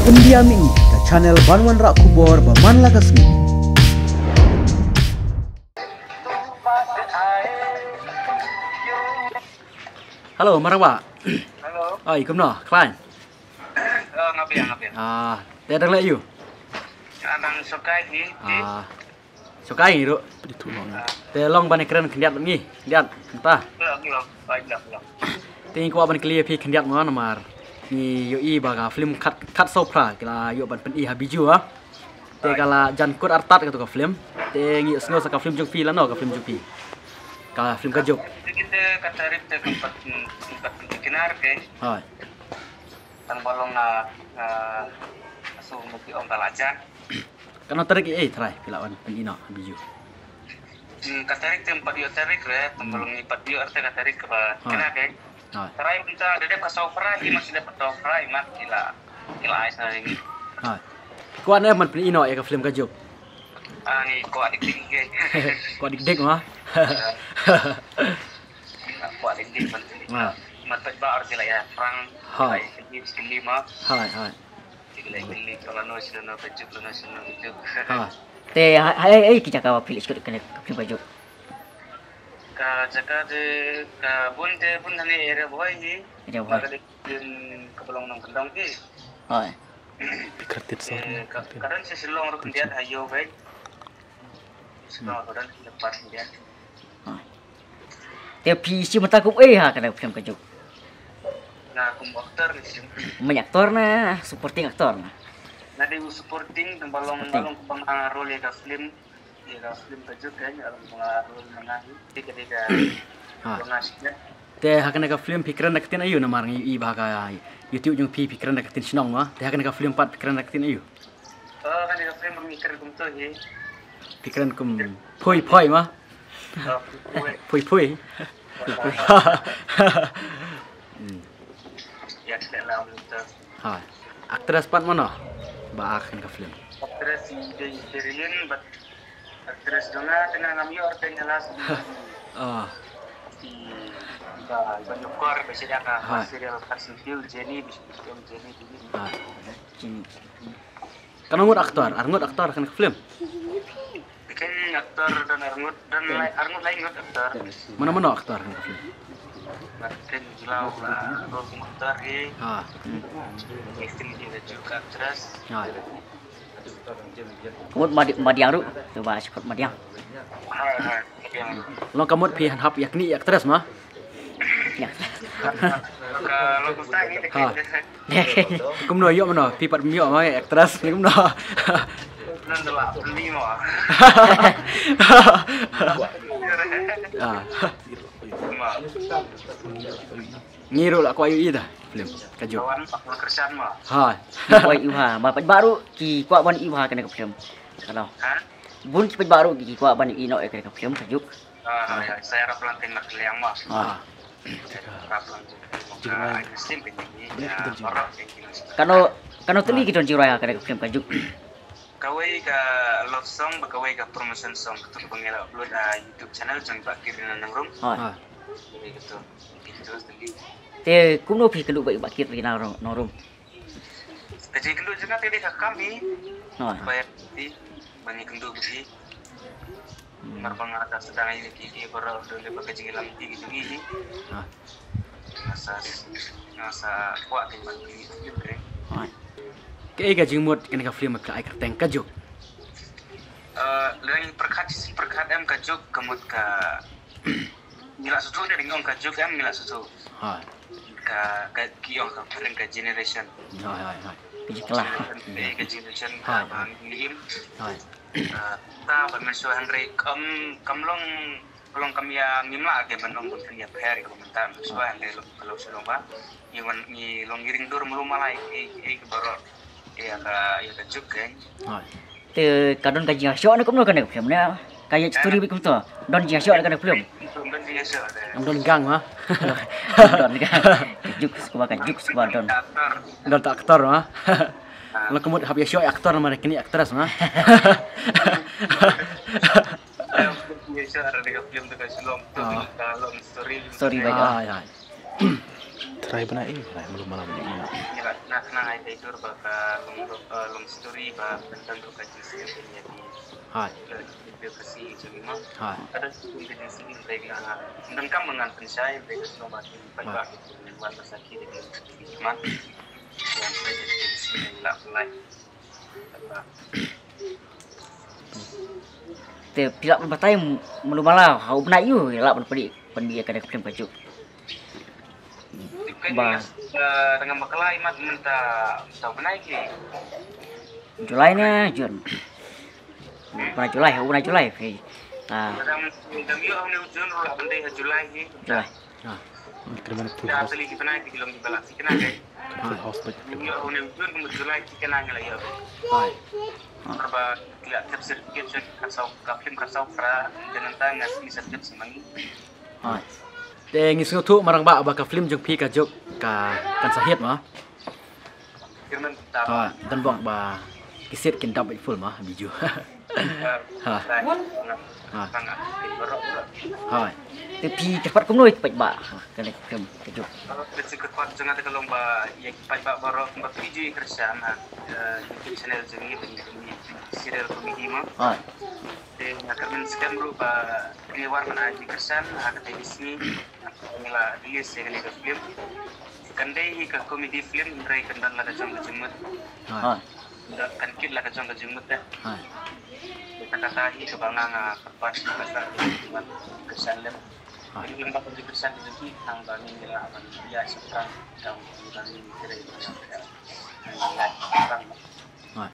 India Mingi ke channel Banwan Rak Kubor Baman Lagasmi. Halo, marang Pak. Halo. Oh, ikum no, Klein. Ngapain? Dia đang lệ you. Anang sukai di. Sukai ngi, Duk. Dia long ban keren kendiat ngi. Kendiat, entah. Belum. Ting ko ban clear pi kendiat mo namar. Ni yo i baga film cut sopra kala yo ban pen i habiju ah. Te kala jan kut artat ka film. Te ngi sngo sa ka film jung pi la no ka film jung pi. Ka film ka jok. Kita katarit te tempat kinar ke. Hai. Tang balong na asu mesti om talajan. Kana tarik try kala wan pen ino habiju. Katarik tempat yo tarik re, balong ni pat yo arte katarik ke kena ke. Hai. Tarai kita ada ka sopra di masih dapat sopra mak kila ais na ringi. Hai. Ko ane man pen ino ya ka film ka jok. Ni ko adik tinggi. Ko dik mah. Ko adik tinggi penting. Mat ba arti la ya perang. Hai. Sekali mah. Hai. Beli kalau no sudah no pejuk no sudah pejuk. Te hai kita kawa pilih ikut kena film baju. Ka jaga de ka bun hani area boy ni. Area boy. Ka din kabelong nang kendang ki. Hai. Pikratit sa. Karon si silong ro kendiat ayo baik. Silong karon lepas dia. Te PC mata ku ha kena film baju. Nah, aku aktor ni. Banyak aktor na, supporting aktor na. Nah, di supporting dan balong kubang role ya ka film. Ya ka film baju kan alam role mana tiga pengasihnya. Te hakana ka film pikiran nakatin ayo na marang i baga YouTube yung pikiran nakatin sinong ma. Te hakana ka film pat pikiran nakatin ayo. Kan di film memikir kum to ye. Pikiran kum poi ma. Poi. Ya tidak lah untuk. Hai. Aktris pat mana? Ba akan ka film. Aktris di Berlin, but aktris dona dengan kami orang jelas. Di banyak kor biasanya kan serial Carson Hill, Jenny, film Jenny ini. Kanang Arngut aktor kan ka film. Bikin aktor dan Arngut lain aktor. Mana aktor kan ka film. Bikin jelau lah, role aktor ni. Acting dia juga aktris. Kamut madiang ru, coba ikut madiang. Hai. Long kamut pi han hap yakni aktris mah. Ya. Kalau kita ini Kum no yo mana pi pat mio mah aktris ni kum no. nanti lah beli mah. Ngiru lah ko ayo ida film kajo. Kawan pekerjaan mah. Hai. Koi iwa, bapak baru ki kuat ban iwa kena film. Kalau bun cepat baru ki kuat ban ino kena film kajuk. Saya raplanting nak liang mah. Kano teli kita jirai kena film kajuk. Kawai ka love song, kawai ka promotion song tu pengela upload YouTube channel jangan bakir nang room. Gitu. Te kuno pi keduk baik bakir di norum. Jadi keduk juga tadi kami. Bayar di banyak keduk besi. Marpang atas sedang ini kiki baru udah lepas kecilan gitu gini. Masa kuat di mana ini. Kaya ka jingmot kena ka film ka ai ka teng kajo. Lain perkat em kajuk kemut ka mila susu dari ngong kajuk em mila susu. Ka kiong ka paling ka generation. Hai. Pijiklah. Ka generation ka bangin. Ta bermesu Henry long kami yang ngimla age benong punya per komentar suah Henry kalau selomba ni long giring dur mulu malai baru ya kajuk kan. Te kadon kaji asyo na kumno kena film na. Kaya story bi kumto. Don ji asyo kena film. Don gang mah. Don gang. Kajuk skuba don. Don tak aktor mah. Lo kemud hab asyo aktor mana kini aktris mah. Biasa ada film tu kasi long story baik. try benar ini, belum malam ini. Ya, nak ai tidur baka long story ba tentang kaji sih ya di. Hai. Dia kasih jadi mah. Hai. Ada sini di sini mereka dan kamu dengan pensai mereka semua masih banyak buat masakit di mana. Yang saya jadi di sini lah mulai. Te pihak berbatai melumala hau benar you lah berpedi pendia kada film baju. Ba dengan bakalai mat minta tahu menaik ni. Julai nya Jun. Bulan Julai, bulan Julai. Dalam yuk ni ujung lah benda Julai ni. Julai. Kemana full Dah house, beli kita naik di dalam balak sih kena ke. full house baik. Yuk ni ujung kemudian Julai kita naik lah ya. Hai. Berapa tidak tersertifikat cek kasau kaflim kasau pra dengan tanya ngasih sertifikat semangi. Hai. Te ngis ngutu marang ba ka film jeung pi ka jok ka kan sahit mah. Firman kita. Ha, dan buang ba kisit kin dab full mah biju. Ha. Sangat berok. Hai. Te pi cepat kumnoi pet ba kada film baju. Kalau kita kuat jangan ada lomba yang pai pak berok mbak video kerjaan YouTube channel jadi ini serial komedi mah. Hai. Dan akan men-scan berupa ini warna aji kerjaan ada televisi mula rilis yang ini film. Kandai ke komedi film mereka kendan laga jangka jemut. Hai. Kan kit laga jangka jemut dah. Hai. Kata-kata ini kebangang kerpas kerjaan kerjaan lem. Jadi lembah kerja kerjaan itu nang bani nila aman biasa kan dan bani kira itu yang